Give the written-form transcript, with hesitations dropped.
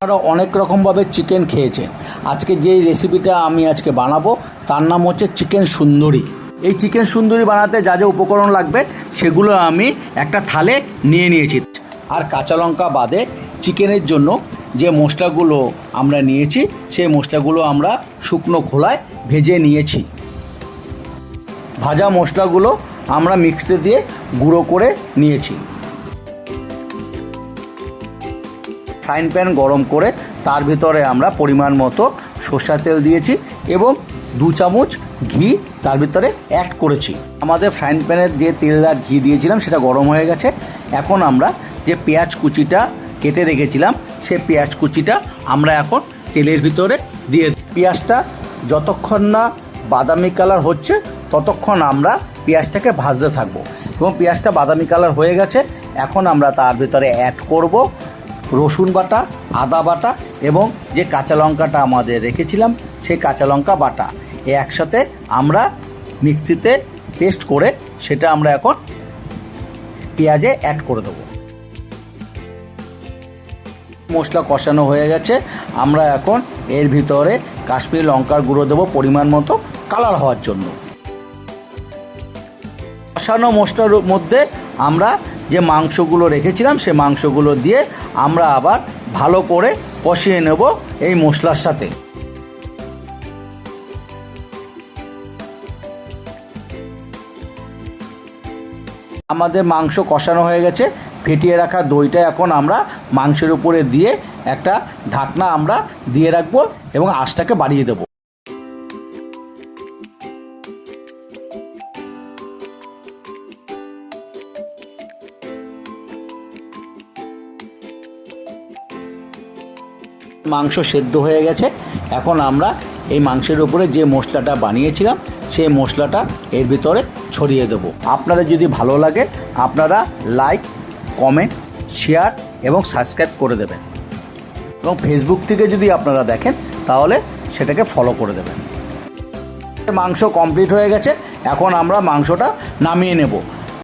আপনারা অনেক রকমভাবে চিকেন খেয়েছেন। আজকে যেই রেসিপিটা আমি আজকে বানাবো তার নাম হচ্ছে চিকেন সুন্দরী। এই চিকেন সুন্দরী বানাতে যা যা উপকরণ লাগবে সেগুলো আমি একটা থালে নিয়ে নিয়েছি। আর কাঁচা লঙ্কা বাদে চিকেনের জন্য যে মশলাগুলো আমরা নিয়েছি সেই মশলাগুলো আমরা শুকনো খোলায় ভেজে নিয়েছি। ভাজা মশলাগুলো আমরা মিক্সিতে দিয়ে গুঁড়ো করে নিয়েছি। ফ্রাইং প্যান গরম করে তার ভিতরে আমরা পরিমাণ মতো সরষের তেল দিয়েছি এবং 2 চামচ ঘি তার ভিতরে অ্যাড করেছি। আমাদের ফ্রাইং প্যানের যে তেল আর ঘি দিয়েছিলাম সেটা গরম হয়ে গেছে। এখন আমরা যে পেঁয়াজ কুচিটা কেটে রেখেছিলাম সেই পেঁয়াজ কুচিটা আমরা এখন তেলের ভিতরে দিয়ে পেঁয়াজটা যতক্ষণ না বাদামি কালার হচ্ছে ততক্ষণ আমরা পেঁয়াজটাকে ভাজতে থাকবো এবং পেঁয়াজটা বাদামি কালার হয়ে গেছে। এখন আমরা তার ভিতরে অ্যাড করব রসুন বাটা, আদা বাটা এবং যে কাঁচা লঙ্কাটা আমাদের রেখেছিলাম সেই কাঁচা লঙ্কা বাটা একসাথে আমরা মিক্সিতে পেস্ট করে সেটা আমরা এখন পেঁয়াজে অ্যাড করে দেবো। মশলা কষানো হয়ে গেছে। আমরা এখন এর ভিতরে কাশ্মীরি লঙ্কার গুঁড়ো দেবো পরিমাণ মতো কালার হওয়ার জন্য। কষানো মশলার মধ্যে আমরা যে মাংসগুলো রেখেছিলাম সেই মাংসগুলো দিয়ে আমরা আবার ভালো করে কষিয়ে নেব এই মশলার সাথে। আমাদের মাংস কষানো হয়ে গেছে। ফেটিয়ে রাখা দইটা এখন আমরা মাংসের উপরে দিয়ে একটা ঢাকনা আমরা দিয়ে রাখবো এবং আঁচটাকে বাড়িয়ে দেবো। মাংস সেদ্ধ হয়ে গেছে। এখন আমরা এই মাংসের উপরে যে মশলাটা বানিয়েছিলাম সেই মশলাটা এর ভিতরে ছড়িয়ে দেবো। আপনাদের যদি ভালো লাগে আপনারা লাইক, কমেন্ট, শেয়ার এবং সাবস্ক্রাইব করে দেবেন এবং ফেসবুক থেকে যদি আপনারা দেখেন তাহলে সেটাকে ফলো করে দেবেন। মাংস কমপ্লিট হয়ে গেছে। এখন আমরা মাংসটা নামিয়ে নেব।